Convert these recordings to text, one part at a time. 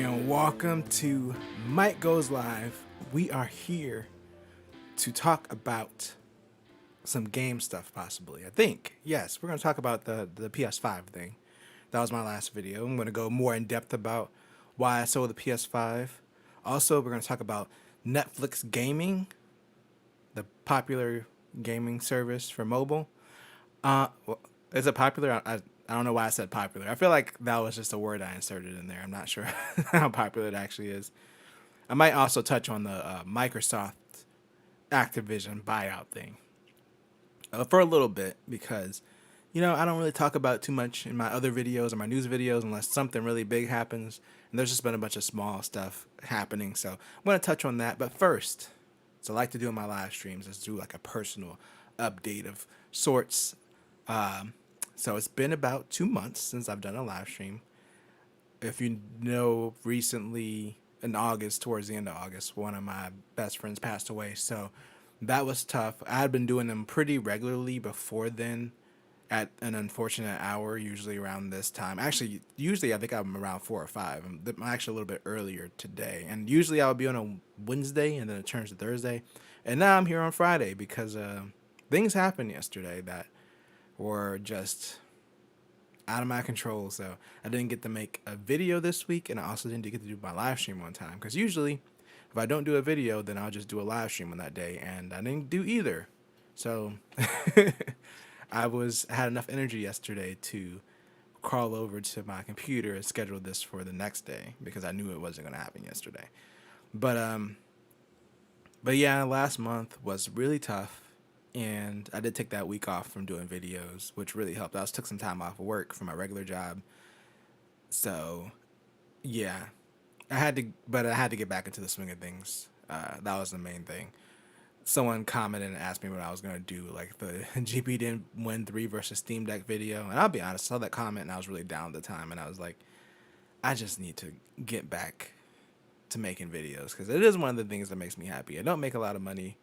and welcome to Mike Goes Live. We are here to talk about some game stuff, possibly. I think, yes, we're going to talk about the PS5 thing. That was my last video. I'm going to go more in depth about why I sold the PS5. Also, we're going to talk about Netflix Gaming, the popular gaming service for mobile. Well, is it popular? I don't know why I said popular. I feel like that was just a word I inserted in there. I'm not sure how popular it actually is. I might also touch on the Microsoft Activision buyout thing for a little bit because, I don't really talk about it too much in my other videos or my news videos unless something really big happens. And there's just been a bunch of small stuff happening. So I'm going to touch on that. But first, so I like to do in my live streams is do like a personal update of sorts. So it's been about 2 months since I've done a live stream. If you know, recently in August, towards the end of August, one of my best friends passed away. So that was tough. I had been doing them pretty regularly before then at an unfortunate hour, usually around this time. Actually, usually I think I'm around 4 or 5. I'm actually a little bit earlier today. And usually I would be on a Wednesday and then it turns to Thursday. And now I'm here on Friday because things happened yesterday that were just out of my control. So I didn't get to make a video this week, and I also didn't get to do my live stream on time. Because usually, if I don't do a video, then I'll just do a live stream on that day, and I didn't do either. So had enough energy yesterday to crawl over to my computer and schedule this for the next day because I knew it wasn't going to happen yesterday. But yeah, last month was really tough. And I did take that week off from doing videos, which really helped. Took some time off of work from my regular job. So, yeah, I had to get back into the swing of things. That was the main thing. Someone commented and asked me what I was gonna do, like the GP didn't win 3 versus Steam Deck video. And I'll be honest, I saw that comment and I was really down at the time. And I was like, I just need to get back to making videos because it is one of the things that makes me happy. I don't make a lot of money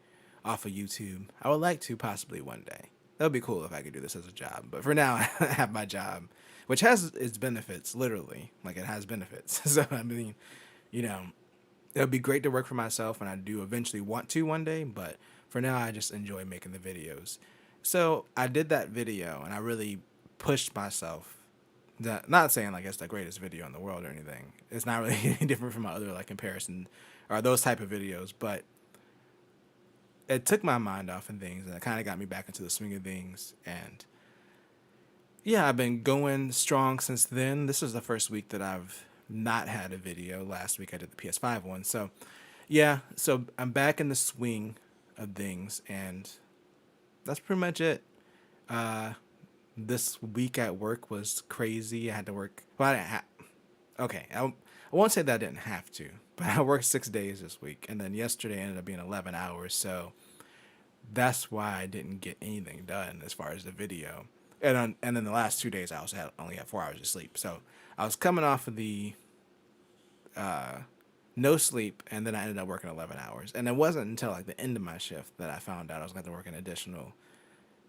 off of YouTube. I would like to possibly one day. That would be cool if I could do this as a job. But for now, I have my job, which has its benefits, literally. Like, it has benefits. So, I mean, it would be great to work for myself, and I do eventually want to one day. But for now, I just enjoy making the videos. So, I did that video, and I really pushed myself. Not saying, like, it's the greatest video in the world or anything. It's not really any different from my other, like, comparison or those type of videos. But it took my mind off of things, and it kind of got me back into the swing of things. And yeah, I've been going strong since then. This is the first week that I've not had a video. Last week I did the PS5 one. So yeah, so I'm back in the swing of things, and that's pretty much it. This week at work was crazy. I had to work. Well, I didn't have. Okay, I won't say that I didn't have to, but I worked 6 days this week, and then yesterday ended up being 11 hours. So that's why I didn't get anything done as far as the video. And then the last 2 days I also only had 4 hours of sleep. So I was coming off of the no sleep, and then I ended up working 11 hours. And it wasn't until like the end of my shift that I found out I was going to work an additional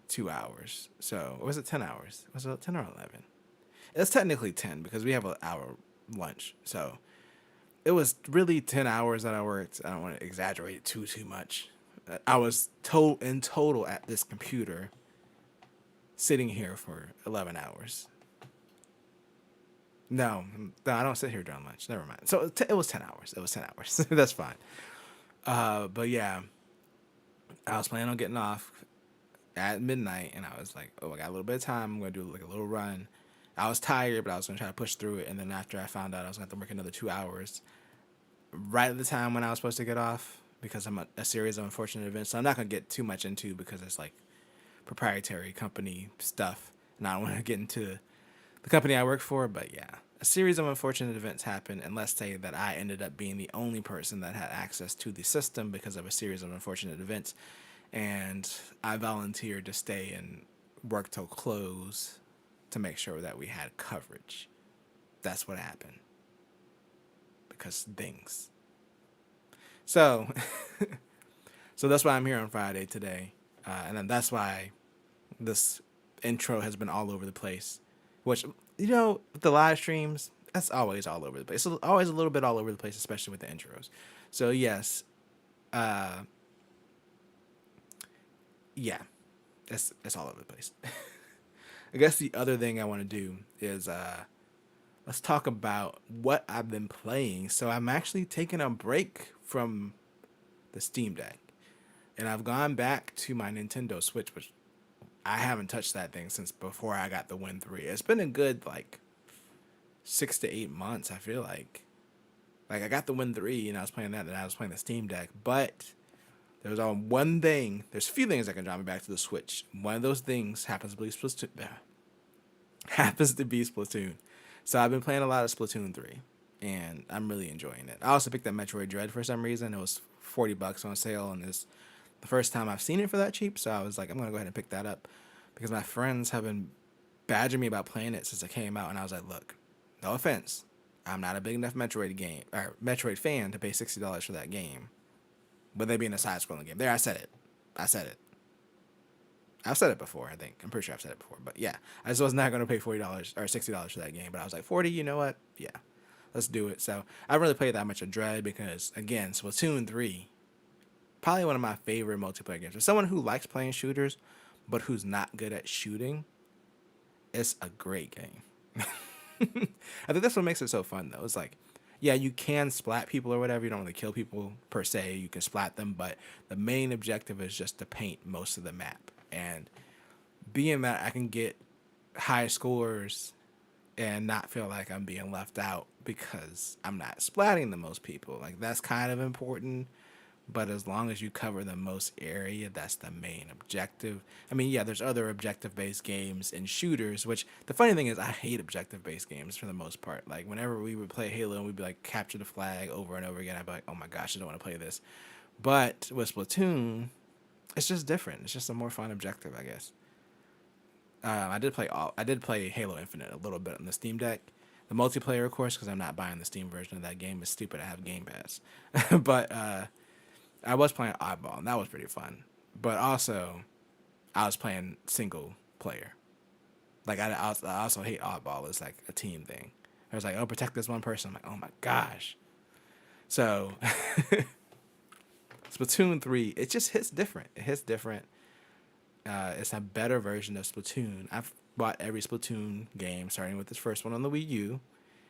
2 hours. So was it 10 hours? Was it 10 or 11? It's technically 10 because we have an hour lunch. So it was really 10 hours that I worked. I don't want to exaggerate too much. I was in total at this computer sitting here for 11 hours. No, I don't sit here during lunch. Never mind. So it was 10 hours. It was 10 hours. That's fine. But yeah, I was planning on getting off at midnight, and I was like, oh, I got a little bit of time. I'm going to do like a little run. I was tired, but I was going to try to push through it. And then after I found out I was going to have to work another 2 hours, right at the time when I was supposed to get off, because I'm a series of unfortunate events. So I'm not going to get too much into because it's like proprietary company stuff. And I don't want to get into the company I work for. But yeah, a series of unfortunate events happened. And let's say that I ended up being the only person that had access to the system because of a series of unfortunate events. And I volunteered to stay and work till close to make sure that we had coverage. That's what happened. Because things. So, so that's why I'm here on Friday today. And then that's why this intro has been all over the place. Which, the live streams, that's always all over the place. It's always a little bit all over the place, especially with the intros. So yes, uh, yeah, it's all over the place. I guess the other thing I want to do is let's talk about what I've been playing. So I'm actually taking a break from the Steam Deck, and I've gone back to my Nintendo Switch, which I haven't touched that thing since before I got the Win 3. It's been a good like 6 to 8 months. I feel like I got the Win 3 and I was playing that, and I was playing the Steam Deck, but there's one thing. There's a few things that can draw me back to the Switch. One of those things happens to be Splatoon. So I've been playing a lot of Splatoon 3, and I'm really enjoying it. I also picked up Metroid Dread for some reason. It was $40 on sale, and it's the first time I've seen it for that cheap. So I was like, I'm gonna go ahead and pick that up because my friends have been badgering me about playing it since it came out, and I was like, look, no offense, I'm not a big enough Metroid fan to pay $60 for that game. But they being a side-scrolling game. There, I said it. I've said it before, I think. I'm pretty sure I've said it before. But yeah, I just was not going to pay $40 or $60 for that game. But I was like, 40, you know what? Yeah, let's do it. So I haven't really played that much of Dread because, again, Splatoon 3, probably one of my favorite multiplayer games. For someone who likes playing shooters, but who's not good at shooting, it's a great game. I think that's what makes it so fun, though. It's like, yeah, you can splat people or whatever. You don't really kill people per se. You can splat them, but the main objective is just to paint most of the map. And being that I can get high scores and not feel like I'm being left out because I'm not splatting the most people, like that's kind of important. But as long as you cover the most area, that's the main objective. I mean, yeah, there's other objective-based games and shooters, which the funny thing is I hate objective-based games for the most part. Like, whenever we would play Halo and we'd be like, capture the flag over and over again, I'd be like, oh my gosh, I don't want to play this. But with Splatoon, it's just different. It's just a more fun objective, I guess. I did play Halo Infinite a little bit on the Steam Deck. The multiplayer, of course, because I'm not buying the Steam version of that game. It's stupid. I have Game Pass. But I was playing Oddball, and that was pretty fun. But also, I was playing single player. Like, I also hate Oddball. It's like a team thing. I was like, oh, protect this one person. I'm like, oh my gosh. So, Splatoon 3, it just hits different. It hits different. It's a better version of Splatoon. I've bought every Splatoon game, starting with this first one on the Wii U,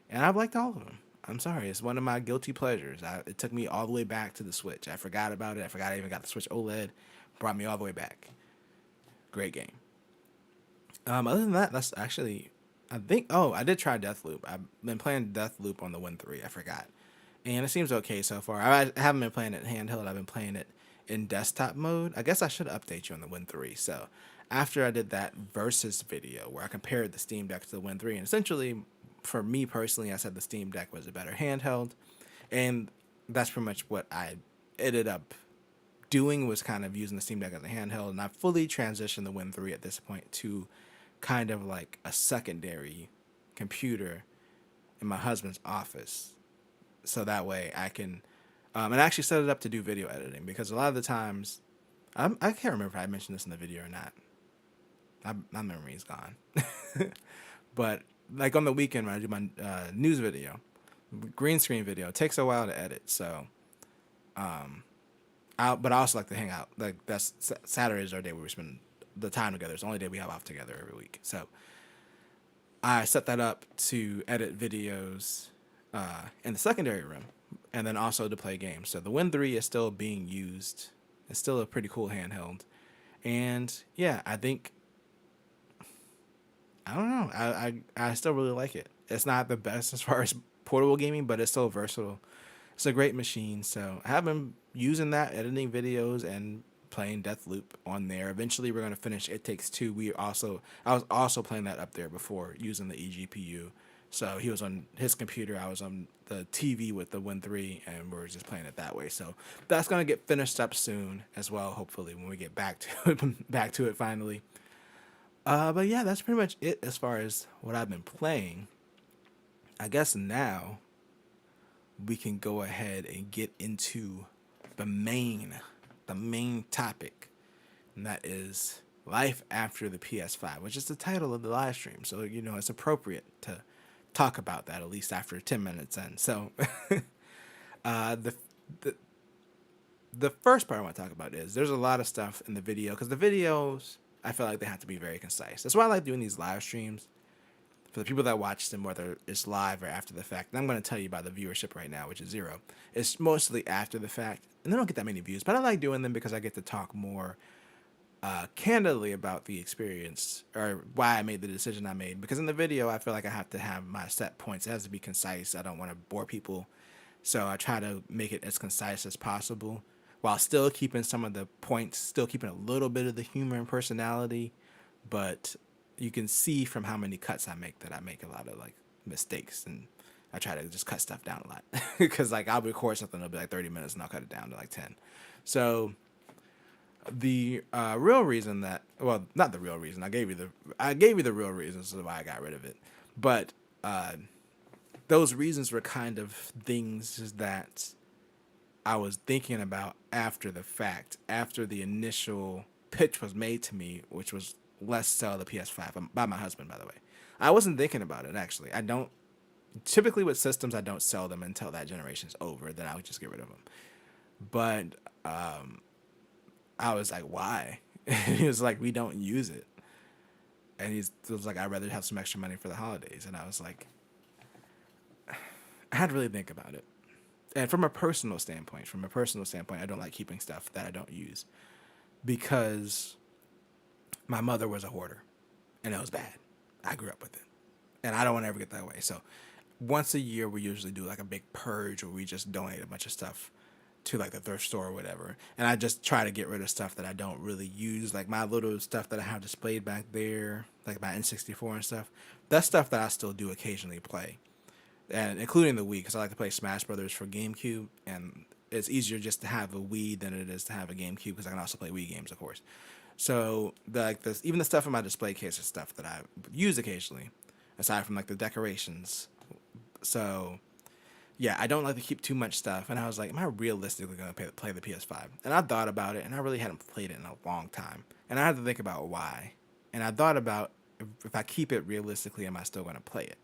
and I've liked all of them. I'm sorry, it's one of my guilty pleasures. It took me all the way back to the Switch. I forgot about it. I forgot I even got the Switch OLED. Brought me all the way back. Great game. Other than that, that's actually, I think. Oh, I did try Deathloop. I've been playing Deathloop on the Win 3. I forgot, and it seems okay so far. I haven't been playing it handheld. I've been playing it in desktop mode. I guess I should update you on the Win 3. So after I did that versus video where I compared the Steam Deck to the Win 3, and essentially, for me personally, I said the Steam Deck was a better handheld, and that's pretty much what I ended up doing, was kind of using the Steam Deck as a handheld, and I fully transitioned the Win 3 at this point to kind of like a secondary computer in my husband's office, so that way I can, and I actually set it up to do video editing, because a lot of the times, I can't remember if I mentioned this in the video or not. My memory is gone. But like on the weekend when I do my news video, green screen video, it takes a while to edit. So, but I also like to hang out. Like that's Saturday is our day where we spend the time together. It's the only day we have off together every week. So I set that up to edit videos in the secondary room, and then also to play games. So the Win 3 is still being used. It's still a pretty cool handheld. And yeah, I think, I don't know. I still really like it. It's not the best as far as portable gaming, but it's still versatile. It's a great machine. So I have been using that, editing videos and playing Deathloop on there. Eventually we're gonna finish It Takes Two. I was also playing that up there before using the eGPU. So he was on his computer, I was on the TV with the Win 3, and we were just playing it that way. So that's gonna get finished up soon as well, hopefully, when we get back to it finally. But yeah, that's pretty much it as far as what I've been playing. I guess now we can go ahead and get into the main topic, and that is life after the PS5, which is the title of the live stream. So, it's appropriate to talk about that at least after 10 minutes in. So uh, the, the the first part I want to talk about is there's a lot of stuff in the video because the videos I feel like they have to be very concise. That's why I like doing these live streams for the people that watch them, whether it's live or after the fact. And I'm going to tell you about the viewership right now, which is 0. It's mostly after the fact, and they don't get that many views. But I like doing them because I get to talk more candidly about the experience or why I made the decision I made. Because in the video, I feel like I have to have my set points. It has to be concise. I don't want to bore people, so I try to make it as concise as possible while still keeping some of the points, still keeping a little bit of the humor and personality, but you can see from how many cuts I make that I make a lot of like mistakes, and I try to just cut stuff down a lot because like I'll record something that'll be like 30 minutes and I'll cut it down to like 10. So the real reason that, well, not the real reason, I gave you the real reasons of why I got rid of it, but those reasons were kind of things that I was thinking about after the fact, after the initial pitch was made to me, which was let's sell the PS5 by my husband, by the way. I wasn't thinking about it, actually. I don't, typically with systems, I don't sell them until that generation's over. Then I would just get rid of them. But I was like, why? He was like, we don't use it. And he was like, I'd rather have some extra money for the holidays. And I was like, I had to really think about it. And from a personal standpoint, I don't like keeping stuff that I don't use because my mother was a hoarder and it was bad. I grew up with it and I don't want to ever get that way. So once a year, we usually do like a big purge where we just donate a bunch of stuff to like the thrift store or whatever. And I just try to get rid of stuff that I don't really use, like my little stuff that I have displayed back there, like my N64 and stuff. That's stuff that I still do occasionally play, and including the Wii, because I like to play Smash Brothers for GameCube, and it's easier just to have a Wii than it is to have a GameCube because I can also play Wii games, of course. So even the stuff in my display case is stuff that I use occasionally, aside from like the decorations. So yeah, I don't like to keep too much stuff. And I was like, am I realistically going to play the PS5? And I thought about it, and I really hadn't played it in a long time. And I had to think about why. And I thought about if I keep it realistically, am I still going to play it?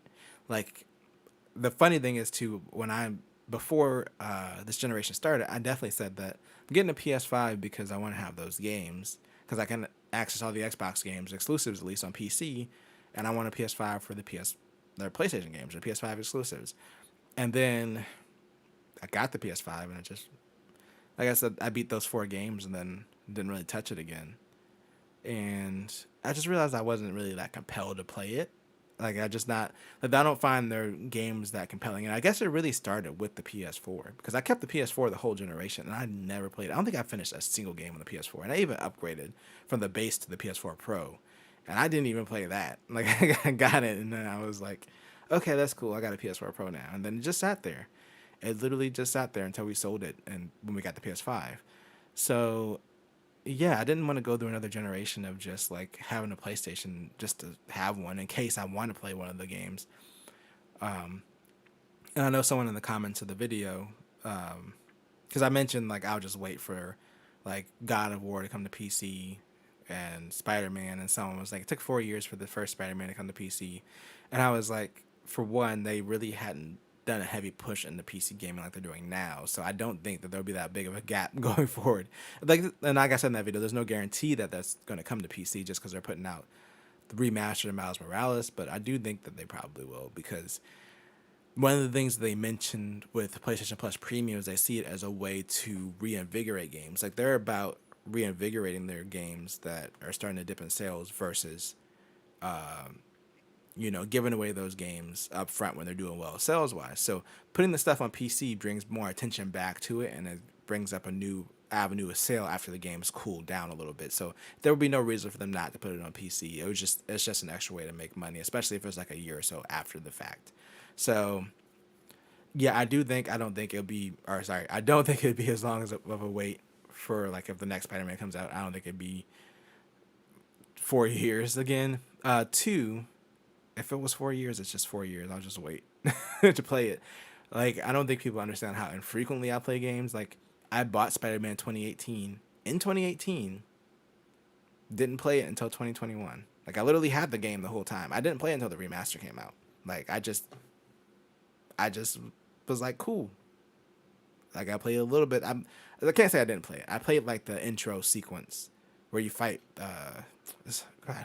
Like, the funny thing is too, before this generation started, I definitely said that I'm getting a PS5 because I want to have those games, because I can access all the Xbox games exclusives at least on PC, and I want a PS5 for their PlayStation games or PS5 exclusives. And then I got the PS5, and it just, like I said, I beat those 4 games and then didn't really touch it again. And I just realized I wasn't really that compelled to play it. Like, I don't find their games that compelling. And I guess it really started with the PS4, because I kept the PS4 the whole generation, and I never played it. I don't think I finished a single game on the PS4. And I even upgraded from the base to the PS4 Pro, and I didn't even play that. Like, I got it, and then I was like, okay, that's cool. I got a PS4 Pro now. And then it just sat there. It literally just sat there until we sold it, and when we got the PS5. So yeah, I didn't want to go through another generation of just like having a PlayStation just to have one in case I want to play one of the games. And I know someone in the comments of the video, because I mentioned like I'll just wait for like God of War to come to PC and Spider-Man, and someone was like, it took 4 years for the first Spider-Man to come to PC. And I was like, for one, they really hadn't done a heavy push in the PC gaming like they're doing now, so I don't think that there'll be that big of a gap going forward. And like I said in that video, there's no guarantee that that's going to come to PC just because they're putting out the remastered of Miles Morales, but I do think that they probably will, because one of the things they mentioned with PlayStation Plus Premium is they see it as a way to reinvigorate games. Like, they're about reinvigorating their games that are starting to dip in sales versus giving away those games up front when they're doing well sales wise. So putting the stuff on PC brings more attention back to it, and it brings up a new avenue of sale after the game's cooled down a little bit. So there would be no reason for them not to put it on PC. It's just an extra way to make money, especially if it's like a year or so after the fact. So yeah, I don't think it'd be as long as of a wait for like if the next Spider-Man comes out. I don't think it'd be 4 years again. Two, if it was 4 years, it's just 4 years. I'll just wait to play it. Like, I don't think people understand how infrequently I play games. Like, I bought Spider-Man 2018 in 2018, didn't play it until 2021. Like, I literally had the game the whole time. I didn't play it until the remaster came out. Like I just was like, cool. Like I played a little bit. I can't say I didn't play it. I played like the intro sequence where you fight. God,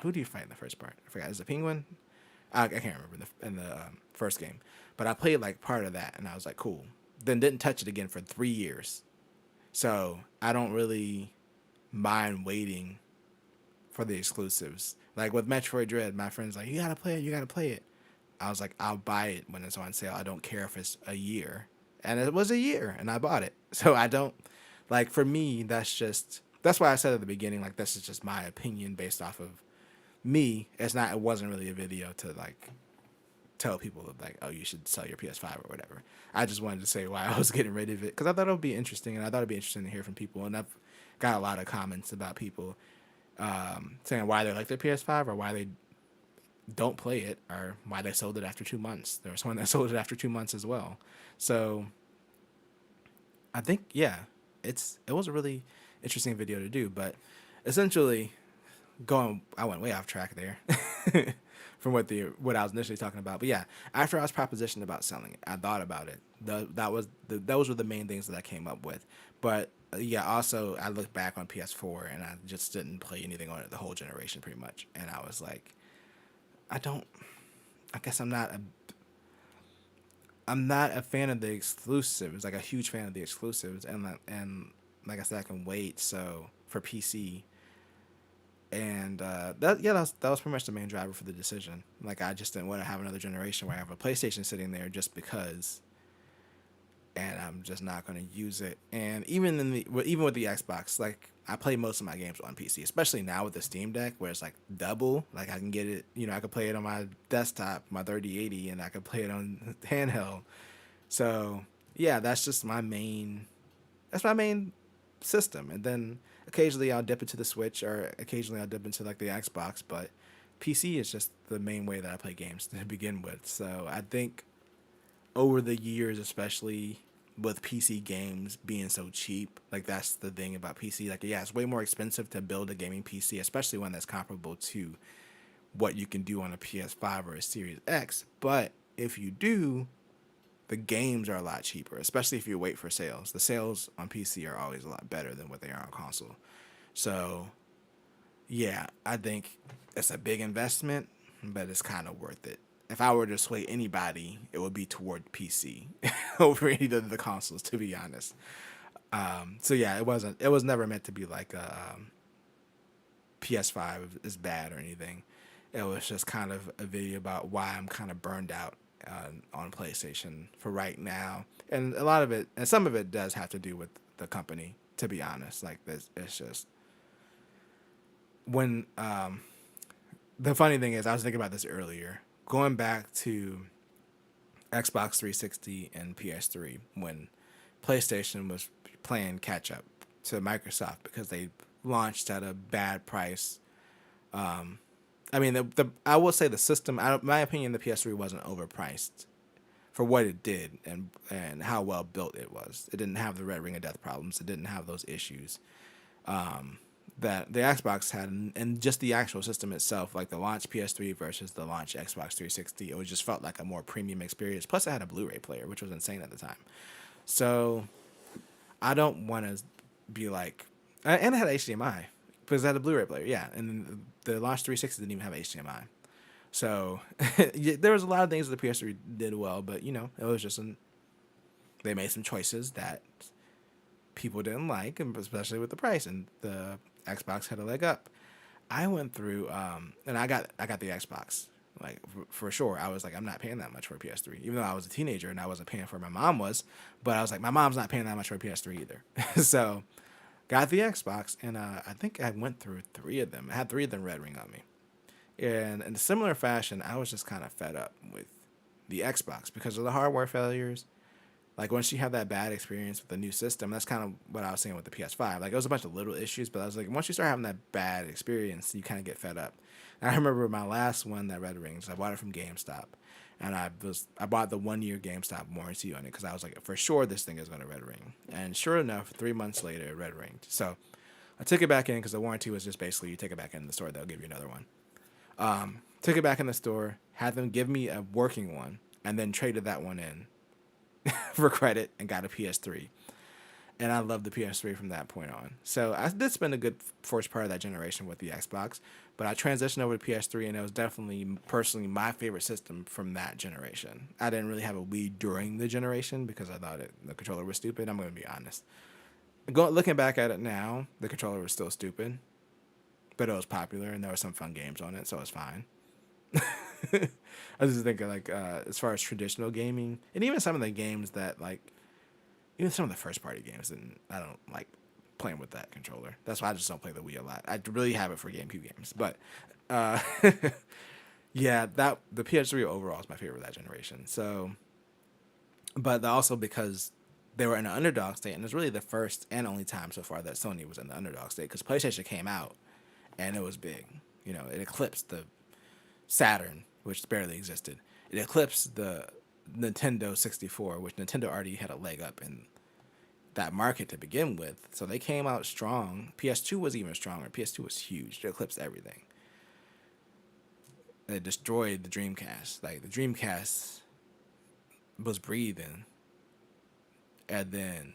who do you fight in the first part? I forgot. Is it Penguin? I can't remember in the first game, but I played like part of that, and I was like, cool. Then didn't touch it again for 3 years. So I don't really mind waiting for the exclusives. Like with Metroid Dread, my friend's like, you gotta play it, you gotta play it. I was like, I'll buy it when it's on sale. I don't care if it's a year. And it was a year, and I bought it. So I don't, like, for me, that's why I said at the beginning, like, this is just my opinion based off of me. It wasn't really a video to, like, tell people, like, oh, you should sell your PS5 or whatever. I just wanted to say why I was getting rid of it, because I thought it would be interesting, and I thought it'd be interesting to hear from people. And I've got a lot of comments about people saying why they like their PS5 or why they don't play it or why they sold it after 2 months. There was someone that sold it after 2 months as well. So I think, yeah, it was a really interesting video to do, but essentially I went way off track there from what I was initially talking about. But yeah, after I was propositioned about selling it, I thought about it. Those were the main things that I came up with. But yeah, also I looked back on PS4 and I just didn't play anything on it the whole generation pretty much. And I was like, I guess I'm not a fan of the exclusives, like a huge fan of the exclusives, and like I said, I can wait for PC, and that was pretty much the main driver for the decision. Like I just didn't want to have another generation where I have a PlayStation sitting there just because, and I'm just not going to use it. And even with the Xbox, like I play most of my games on PC, especially now with the Steam Deck, where it's like double. Like I can get it, I could play it on my desktop, my 3080, and I could play it on handheld. So yeah, that's my main system. And then occasionally I'll dip into the Switch, or occasionally I'll dip into like the Xbox. But PC is just the main way that I play games to begin with. So I think over the years, especially with PC games being so cheap, like that's the thing about PC. Like, yeah, it's way more expensive to build a gaming PC, especially one that's comparable to what you can do on a PS5 or a Series X. But if you do, the games are a lot cheaper, especially if you wait for sales. The sales on PC are always a lot better than what they are on console. So, yeah, I think it's a big investment, but it's kind of worth it. If I were to sway anybody, it would be toward PC over any of the consoles, to be honest. So yeah, it was never meant to be like a PS5 is bad or anything. It was just kind of a video about why I'm kind of burned out on PlayStation for right now, and a lot of it, and some of it does have to do with the company. To be honest, like this, it's just when the funny thing is, I was thinking about this earlier. Going back to Xbox 360 and PS3 when PlayStation was playing catch up to Microsoft because they launched at a bad price. I mean, I will say the system. In my opinion, the PS3 wasn't overpriced for what it did and how well built it was. It didn't have the red ring of death problems. It didn't have those issues that the Xbox had, and just the actual system itself, like the launch PS3 versus the launch Xbox 360, it just felt like a more premium experience. Plus, it had a Blu-ray player, which was insane at the time. So, I don't want to be like, and it had HDMI because it had a Blu-ray player, yeah. And the launch 360 didn't even have HDMI. So, there was a lot of things that the PS3 did well, but it was just they made some choices that people didn't like, and especially with the price, and the Xbox had a leg up. I went through and I got the Xbox, like for sure. I was like, I'm not paying that much for a PS3, even though I was a teenager and I wasn't paying for it. My mom was, but I was like, my mom's not paying that much for a PS3 either. So got the Xbox, and I think I went through 3 of them. I had 3 of them red ring on me, and in a similar fashion, I was just kind of fed up with the Xbox because of the hardware failures. Like, once you have that bad experience with the new system, that's kind of what I was saying with the PS5. Like, it was a bunch of little issues, but I was like, once you start having that bad experience, you kind of get fed up. And I remember my last one that red rings, I bought it from GameStop. And I bought the 1-year GameStop warranty on it because I was like, for sure this thing is going to red ring. And sure enough, 3 months later, it red ringed. So I took it back in because the warranty was just basically you take it back in the store, they'll give you another one. Took it back in the store, had them give me a working one, and then traded that one in for credit and got a PS3. And I loved the PS3 from that point on. So I did spend a good first part of that generation with the Xbox, but I transitioned over to PS3, and it was definitely personally my favorite system from that generation. I didn't really have a Wii during the generation because I thought the controller was stupid. I'm going to be honest. Looking back at it now, the controller was still stupid, but it was popular and there were some fun games on it, so it's fine. I was just thinking, like, as far as traditional gaming, and even some of the games that, like, even some of the first party games, and I don't like playing with that controller. That's why I just don't play the Wii a lot. I really have it for GameCube games, but uh, yeah, that the PS3 overall is my favorite of that generation. So, but also because they were in an underdog state, and it's really the first and only time so far that Sony was in the underdog state, because PlayStation came out and it was big. You know, it eclipsed the Saturn, which barely existed. It eclipsed the Nintendo 64, which Nintendo already had a leg up in that market to begin with. So they came out strong. PS2 was even stronger. PS2 was huge. It eclipsed everything. It destroyed the Dreamcast. Like, the Dreamcast was breathing. And then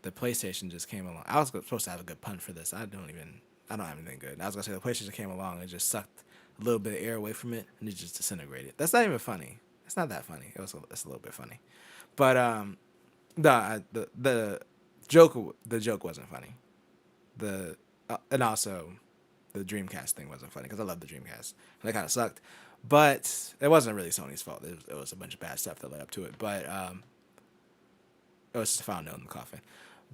the PlayStation just came along. I was supposed to have a good pun for this. I don't have anything good. I was going to say the PlayStation came along and just sucked a little bit of air away from it, and it just disintegrated. That's not even funny. It's not that funny. It's a little bit funny. But the joke wasn't funny. And also the Dreamcast thing wasn't funny because I love the Dreamcast. And it kind of sucked, but it wasn't really Sony's fault. It was a bunch of bad stuff that led up to it. But it was just a final nail in the coffin.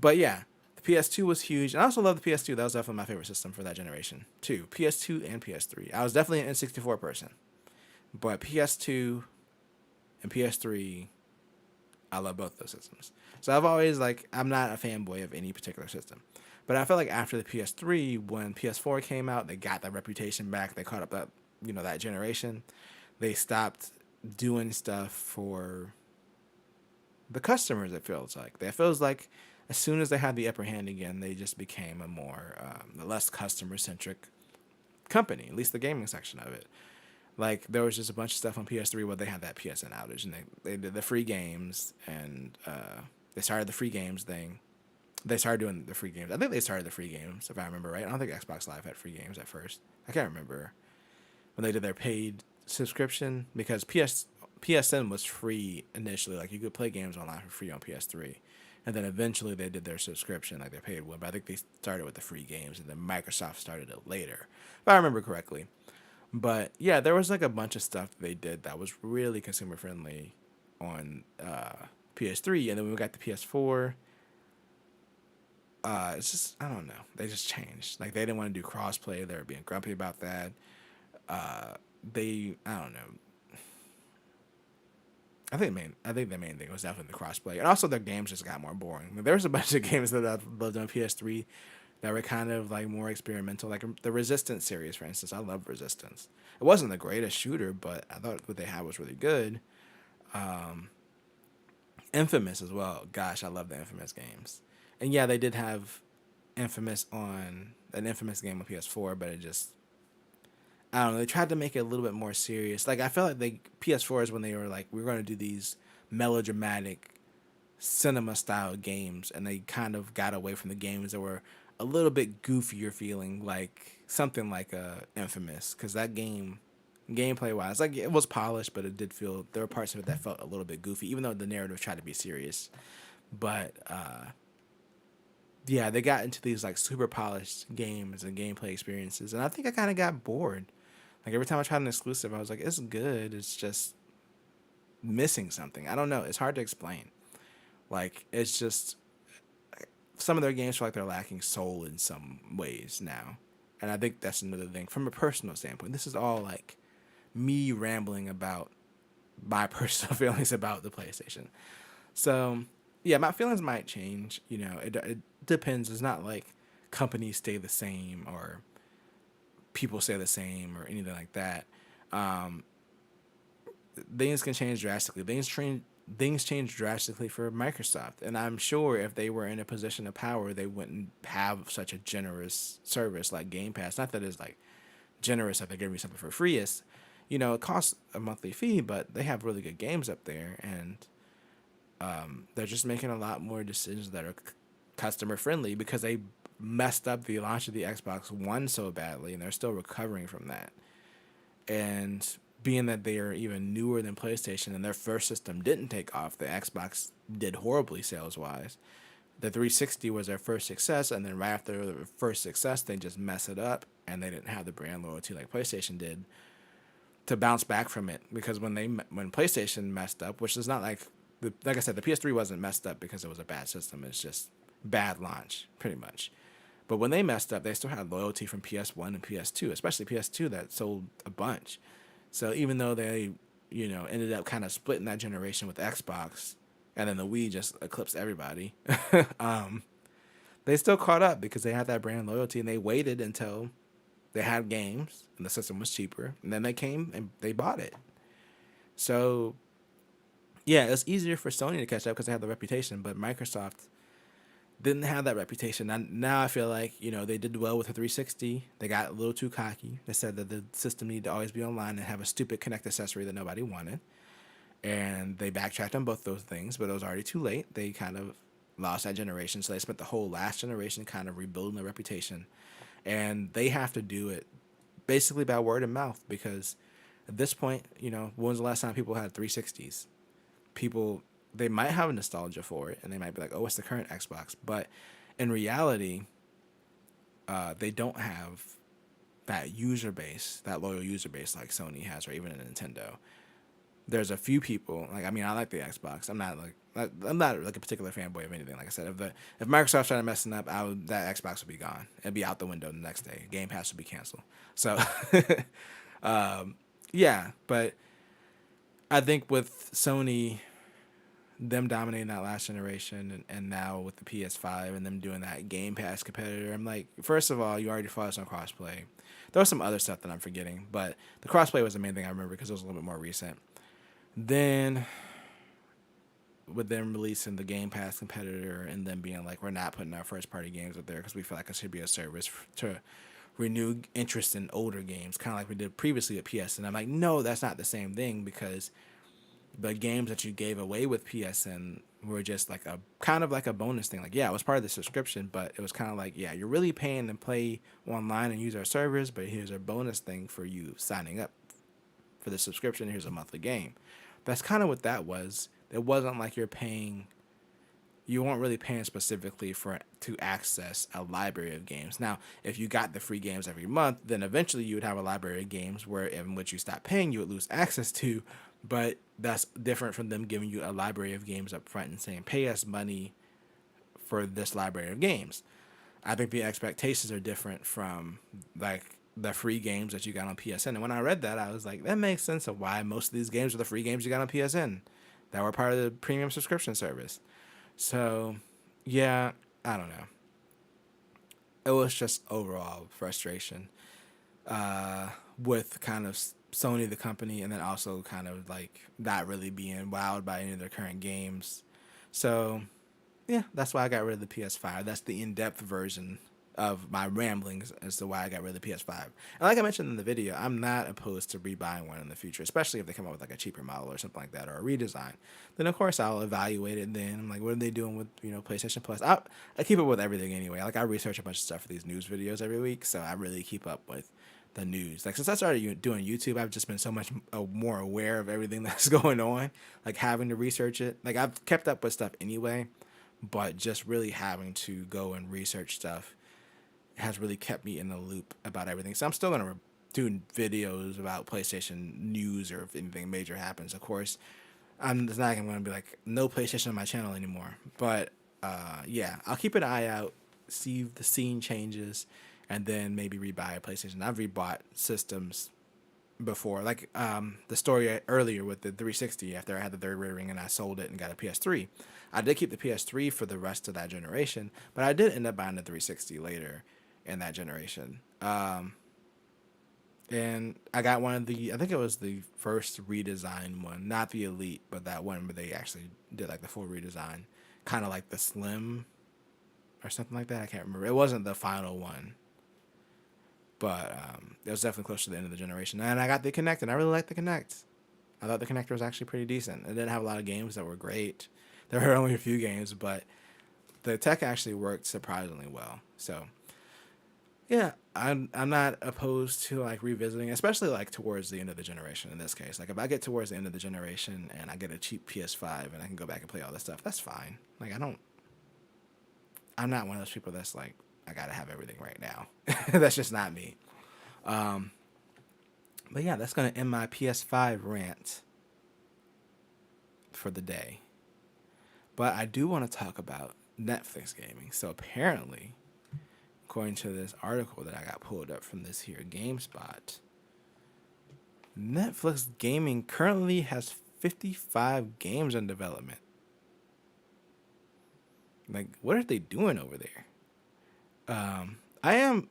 But yeah, the PS2 was huge. And I also love the PS2. That was definitely my favorite system for that generation too. PS2 and PS3. I was definitely an N64 person, but PS2 and PS3, I love both those systems. So I've always, like, I'm not a fanboy of any particular system. But I feel like after the PS3, when PS4 came out, they got that reputation back. They caught up that generation. They stopped doing stuff for the customers, it feels like. It feels like as soon as they had the upper hand again, they just became a more, less customer-centric company, at least the gaming section of it. Like, there was just a bunch of stuff on PS3 where they had that PSN outage, and they did the free games, and they started the free games thing. They started doing the free games. I think they started the free games, if I remember right. I don't think Xbox Live had free games at first. I can't remember when they did their paid subscription, because PSN was free initially. Like, you could play games online for free on PS3. And then eventually they did their subscription, like their paid one. But I think they started with the free games, and then Microsoft started it later, if I remember correctly. But yeah, there was like a bunch of stuff they did that was really consumer friendly on PS3, and then when we got the PS4, it's just, I don't know, they just changed. Like, they didn't want to do crossplay. They were being grumpy about that. I don't know. I think the main thing was definitely the crossplay, and also their games just got more boring. There was a bunch of games that I loved on PS3 that were kind of like more experimental, like the Resistance series, for instance. I love Resistance. It wasn't the greatest shooter, but I thought what they had was really good. Infamous as well. Gosh, I love the Infamous games. And yeah, they did have an Infamous game on PS4, but it just, I don't know, they tried to make it a little bit more serious. Like, I felt like PS4 is when they were like, we're going to do these melodramatic cinema style games, and they kind of got away from the games that were a little bit goofier feeling, like something like Infamous, because that game, gameplay wise, like, it was polished, but it did feel, there were parts of it that felt a little bit goofy, even though the narrative tried to be serious. But yeah, they got into these like super polished games and gameplay experiences, and I think I kind of got bored. Like, every time I tried an exclusive, I was like, it's good, it's just missing something. I don't know, it's hard to explain. Like, it's just, some of their games feel like they're lacking soul in some ways now. And I think that's another thing from a personal standpoint. This is all like me rambling about my personal feelings about the PlayStation. So yeah, my feelings might change. You know, it depends. It's not like companies stay the same or people stay the same or anything like that. Things can change drastically. Things change drastically for Microsoft, and I'm sure if they were in a position of power, they wouldn't have such a generous service like Game Pass. Not that it's like generous that they're giving you something for free is, it costs a monthly fee, but they have really good games up there, and they're just making a lot more decisions that are customer friendly because they messed up the launch of the Xbox One so badly, and they're still recovering from that. And being that they are even newer than PlayStation and their first system didn't take off, the Xbox did horribly sales wise. The 360 was their first success, and then right after the first success, they just mess it up, and they didn't have the brand loyalty like PlayStation did to bounce back from it. Because when PlayStation messed up, which is not like I said, the PS3 wasn't messed up because it was a bad system. It's just bad launch, pretty much. But when they messed up, they still had loyalty from PS1 and PS2, especially PS2 that sold a bunch. So even though they, ended up kind of splitting that generation with Xbox, and then the Wii just eclipsed everybody, they still caught up because they had that brand loyalty, and they waited until they had games and the system was cheaper, and then they came and they bought it. So yeah, it's easier for Sony to catch up because they have the reputation, but Microsoft didn't have that reputation. Now I feel like, they did well with the 360. They got a little too cocky. They said that the system needed to always be online and have a stupid Kinect accessory that nobody wanted. And they backtracked on both those things, but it was already too late. They kind of lost that generation, so they spent the whole last generation kind of rebuilding their reputation. And they have to do it basically by word of mouth because at this point, when was the last time people had 360s? People, they might have a nostalgia for it, and they might be like, oh, it's the current Xbox. But in reality, they don't have that user base, that loyal user base like Sony has, or even Nintendo. There's a few people, I like the Xbox. I'm not like a particular fanboy of anything. Like I said, if Microsoft started messing up, that Xbox would be gone. It'd be out the window the next day. Game Pass would be canceled. So, yeah, but I think with Sony, them dominating that last generation, and now with the PS5 and them doing that Game Pass competitor, I'm like, first of all, you already fought us on crossplay. There was some other stuff that I'm forgetting, but the crossplay was the main thing I remember because it was a little bit more recent. Then, with them releasing the Game Pass competitor and them being like, we're not putting our first party games up there because we feel like it should be a service to renew interest in older games, kind of like we did previously at PSN. I'm like, no, that's not the same thing because the games that you gave away with PSN were just like a kind of like a bonus thing. Like, yeah, it was part of the subscription, but it was kind of like, yeah, you're really paying to play online and use our servers, but here's a bonus thing for you signing up for the subscription. Here's a monthly game. That's kind of what that was. It wasn't like you weren't really paying specifically to access a library of games. Now, if you got the free games every month, then eventually you would have a library of games in which you stop paying, you would lose access to. But that's different from them giving you a library of games up front and saying, pay us money for this library of games. I think the expectations are different from like the free games that you got on PSN. And when I read that, I was like, that makes sense of why most of these games are the free games you got on PSN that were part of the premium subscription service. So, yeah, I don't know. It was just overall frustration with kind of Sony, the company, and then also kind of like not really being wowed by any of their current games. So, yeah, that's why I got rid of the PS5. That's the in-depth version of my ramblings as to why I got rid of the PS5. And like I mentioned in the video, I'm not opposed to rebuying one in the future, especially if they come up with like a cheaper model or something like that, or a redesign. Then of course I'll evaluate it. Then I'm like, what are they doing with PlayStation Plus? I keep up with everything anyway. Like I research a bunch of stuff for these news videos every week, so I really keep up with the news. Like since I started doing YouTube, I've just been so much more aware of everything that's going on. Like having to research it. Like I've kept up with stuff anyway, but just really having to go and research stuff has really kept me in the loop about everything. So I'm still going to do videos about PlayStation news or if anything major happens. Of course, it's not going to be like no PlayStation on my channel anymore. But yeah, I'll keep an eye out, see if the scene changes, and then maybe rebuy a PlayStation. I've rebought systems before, like the story earlier with the 360 after I had the third ring and I sold it and got a PS3. I did keep the PS3 for the rest of that generation, but I did end up buying the 360 later in that generation. And I got one of I think it was the first redesign one, not the Elite, but that one where they actually did like the full redesign, kind of like the Slim or something like that. I can't remember. It wasn't the final one. but it was definitely close to the end of the generation. And I got the Kinect, and I really liked the Kinect. I thought the Kinect was actually pretty decent. It didn't have a lot of games that were great. There were only a few games, but the tech actually worked surprisingly well. So yeah, I'm not opposed to like revisiting, especially like towards the end of the generation. In this case, like if I get towards the end of the generation and I get a cheap PS5 and I can go back and play all this stuff, that's fine. Like I'm not one of those people that's like I gotta have everything right now. That's just not me. But yeah, that's gonna end my PS5 rant for the day. But I do want to talk about Netflix gaming. So apparently, according to this article that I got pulled up from this here GameSpot, Netflix gaming currently has 55 games in development. Like, what are they doing over there? I am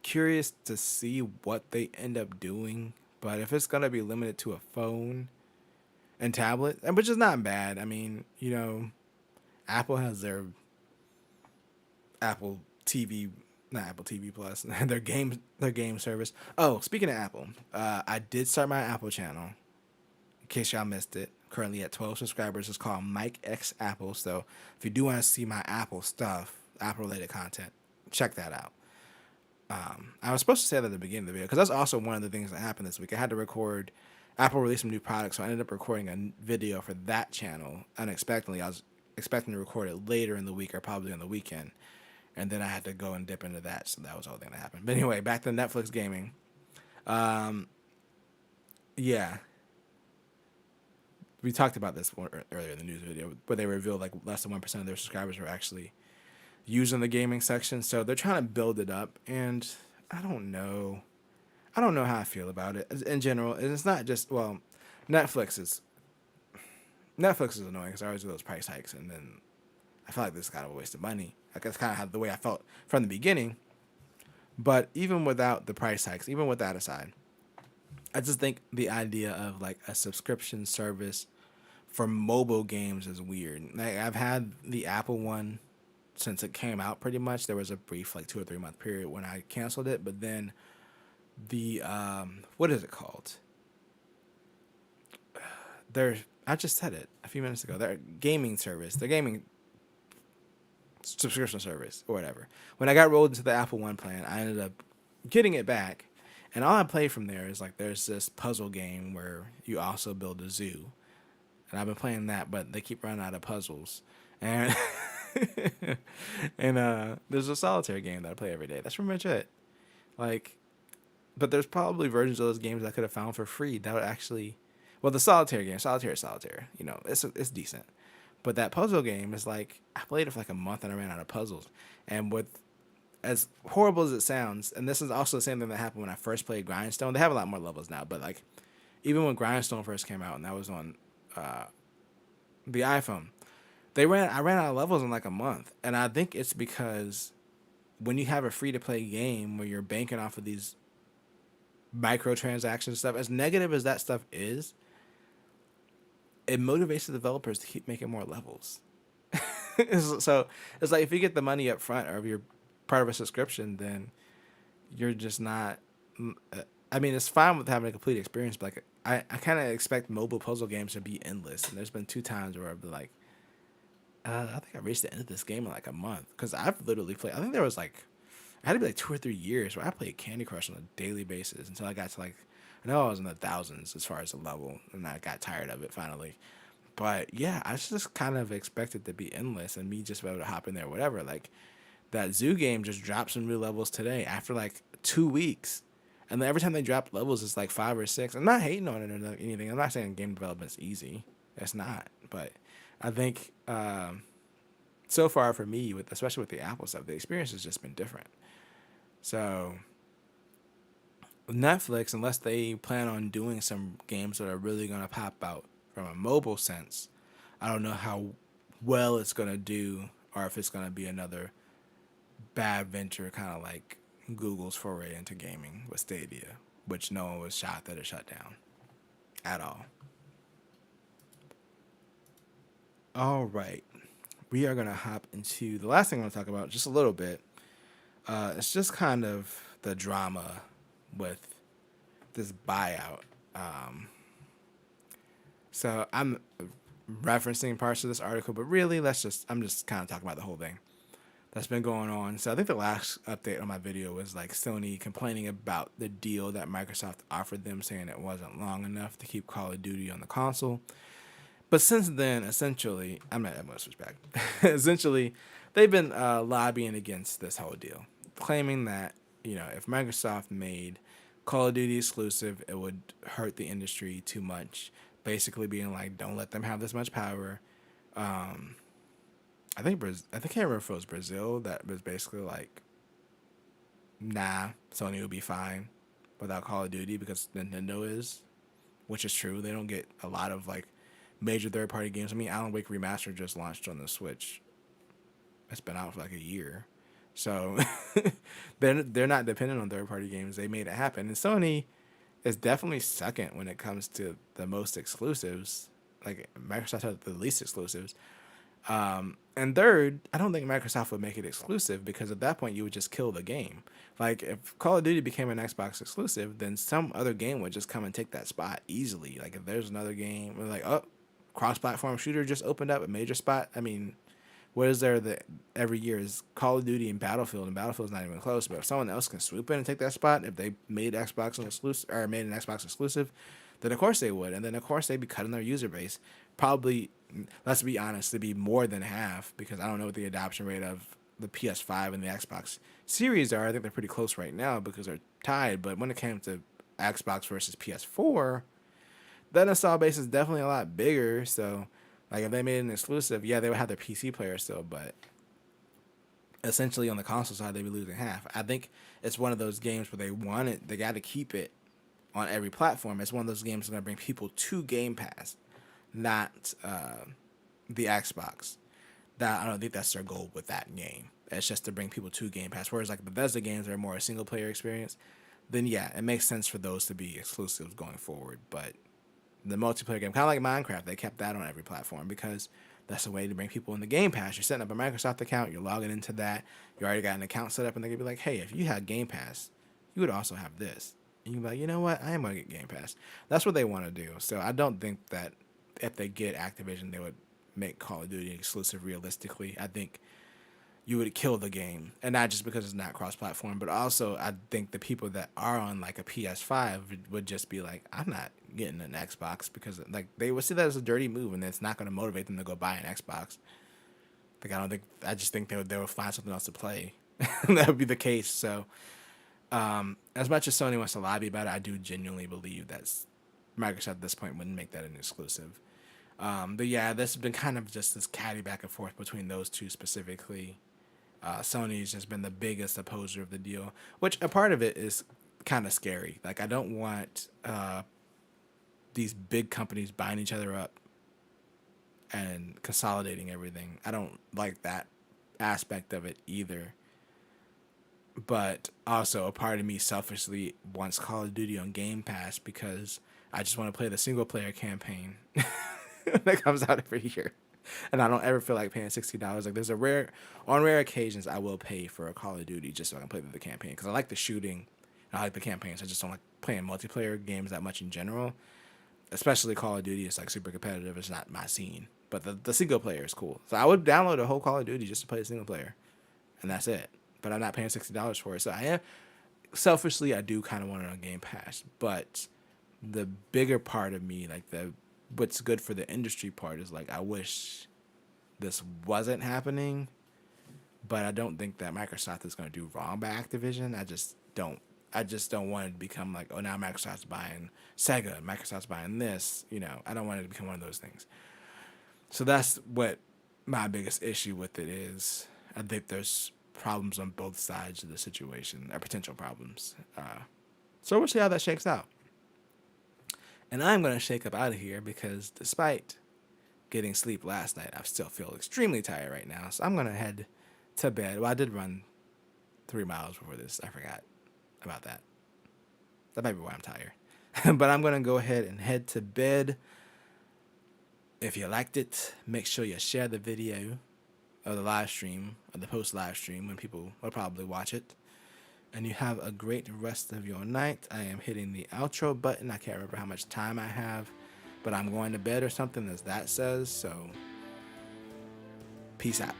curious to see what they end up doing, but if it's gonna be limited to a phone and tablet, which is not bad. I mean, Apple has their Apple TV, not Apple TV Plus, their game service. Oh, speaking of Apple, I did start my Apple channel. In case y'all missed it, currently at 12 subscribers. It's called Mike X Apple. So if you do want to see my Apple stuff, Apple related content, check that out. I was supposed to say that at the beginning of the video because that's also one of the things that happened this week. I had to record. Apple released some new products, so I ended up recording a video for that channel unexpectedly. I was expecting to record it later in the week or probably on the weekend, and then I had to go and dip into that, so that was the whole thing that happened. But anyway, back to Netflix gaming. Yeah, we talked about this earlier in the news video, where they revealed like less than 1% of their subscribers were actually using the gaming section. So they're trying to build it up, and I don't know. I don't know how I feel about it in general. And it's not just Netflix is annoying because I always do those price hikes, and then I feel like this is kind of a waste of money. Like that's kind of the way I felt from the beginning. But even without the price hikes, even with that aside, I just think the idea of like a subscription service for mobile games is weird. Like I've had the Apple one since it came out pretty much. There was a brief like 2 or 3 month period when I canceled it, but then the what is it called? I just said it a few minutes ago. Their gaming service, their gaming subscription service or whatever. When I got rolled into the Apple One plan, I ended up getting it back, and all I play from there is like there's this puzzle game where you also build a zoo, and I've been playing that, but they keep running out of puzzles, and and there's a solitaire game that I play every day. That's pretty much it. Like, but there's probably versions of those games I could have found for free that would actually, the solitaire game, solitaire is solitaire. It's decent. But that puzzle game is like, I played it for like a month and I ran out of puzzles. And with as horrible as it sounds, and this is also the same thing that happened when I first played Grindstone. They have a lot more levels now, but like even when Grindstone first came out and that was on the iPhone, I ran out of levels in like a month. And I think it's because when you have a free to play game where you're banking off of these microtransaction stuff, as negative as that stuff is, it motivates the developers to keep making more levels. So it's like if you get the money up front or if you're part of a subscription, then you're just not. I mean, it's fine with having a complete experience, but like I kind of expect mobile puzzle games to be endless. And there's been 2 times where I've been like, I think I reached the end of this game in like a month because I've literally played. I think there was like, it had to be like 2 or 3 years where I played Candy Crush on a daily basis until I got to like, I know I was in the thousands as far as the level, and I got tired of it finally. But yeah, I just kind of expected to be endless and me just be able to hop in there, whatever. Like that zoo game just dropped some new levels today after like 2 weeks. And then every time they drop levels, it's like 5 or 6. I'm not hating on it or anything. I'm not saying game development's easy. It's not. But I think so far for me, especially with the Apple stuff, the experience has just been different. So Netflix, unless they plan on doing some games that are really going to pop out from a mobile sense, I don't know how well it's going to do or if it's going to be another bad venture, kind of like Google's foray into gaming with Stadia, which no one was shocked that it shut down at all. All right. We are going to hop into the last thing I want to talk about just a little bit. It's just kind of the drama with this buyout. Um, so I'm referencing parts of this article, but really, I'm just kind of talking about the whole thing that's been going on. So I think the last update on my video was like Sony complaining about the deal that Microsoft offered them, saying it wasn't long enough to keep Call of Duty on the console. But since then, essentially, I'm going to switch back. Essentially, they've been lobbying against this whole deal, claiming that, if Microsoft made Call of Duty exclusive, it would hurt the industry too much. Basically, being like, don't let them have this much power. I can't remember if it was Brazil that was basically like, nah, Sony will be fine without Call of Duty because Nintendo is, which is true. They don't get a lot of like major third party games. I mean, Alan Wake Remastered just launched on the Switch. It's been out for like a year, so they're not dependent on third party games. They made it happen, and Sony is definitely second when it comes to the most exclusives. Like Microsoft has the least exclusives. And third, I don't think Microsoft would make it exclusive because at that point you would just kill the game. Like if Call of Duty became an Xbox exclusive, then some other game would just come and take that spot easily. Like if there's another game, we're like, oh, cross-platform shooter just opened up a major spot. I mean, what is there that every year is Call of Duty and Battlefield's not even close. But if someone else can swoop in and take that spot, if they made Xbox an exclusive or made an Xbox exclusive, then of course they would, and then of course they'd be cutting their user base. Probably, let's be honest, to be more than half because I don't know what the adoption rate of the PS5 and the Xbox Series are. I think they're pretty close right now because they're tied. But when it came to Xbox versus PS4, that install base is definitely a lot bigger. So, like if they made an exclusive, yeah, they would have their PC player still, but essentially on the console side, they'd be losing half. I think it's one of those games where they got to keep it on every platform. It's one of those games that's going to bring people to Game Pass, not the Xbox. That I don't think that's their goal with that game. It's just to bring people to Game Pass. Whereas like Bethesda games are more a single player experience, then yeah, it makes sense for those to be exclusives going forward. But the multiplayer game, kind of like Minecraft, they kept that on every platform because that's a way to bring people in the Game Pass. You're setting up a Microsoft account, you're logging into that, you already got an account set up, and they could be like, hey, if you had Game Pass, you would also have this. And you can be like, you know what, I am going to get Game Pass. That's what they want to do. So I don't think that if they get Activision, they would make Call of Duty exclusive realistically. I think you would kill the game, and not just because it's not cross-platform, but also I think the people that are on like a PS5 would just be like, I'm not getting an Xbox because like they would see that as a dirty move, and it's not going to motivate them to go buy an Xbox. Like I just think they would find something else to play. That would be the case. So as much as Sony wants to lobby about it, I do genuinely believe that Microsoft at this point wouldn't make that an exclusive. But yeah, this has been kind of just this catty back and forth between those two specifically. Sony's just been the biggest opposer of the deal, which a part of it is kind of scary. Like, I don't want these big companies buying each other up and consolidating everything. I don't like that aspect of it either. But also, a part of me selfishly wants Call of Duty on Game Pass because I just want to play the single player campaign that comes out every year. And I don't ever feel like paying $60. Like there's on rare occasions I will pay for a Call of Duty just so I can play the campaign because I like the shooting, and I like the campaigns. I just don't like playing multiplayer games that much in general. Especially Call of Duty is like super competitive. It's not my scene, but the single player is cool. So I would download a whole Call of Duty just to play the single player, and that's it. But I'm not paying $60 for it. So I am selfishly I do kind of want it on Game Pass, but the bigger part of me, like what's good for the industry part is like I wish this wasn't happening, but I don't think that Microsoft is going to do wrong by Activision. I just don't want it to become like, oh, now Microsoft's buying Sega, Microsoft's buying this. I don't want it to become one of those things. So that's what my biggest issue with it is. I think there's problems on both sides of the situation, or potential problems. So we'll see how that shakes out. And I'm going to shake up out of here because despite getting sleep last night, I still feel extremely tired right now. So I'm going to head to bed. Well, I did run 3 miles before this. I forgot about that. That might be why I'm tired. But I'm going to go ahead and head to bed. If you liked it, make sure you share the video. of the live stream, or the post live stream, when people will probably watch it. And you have a great rest of your night. I am hitting the outro button. I can't remember how much time I have, but I'm going to bed or something, as that says. So, peace out.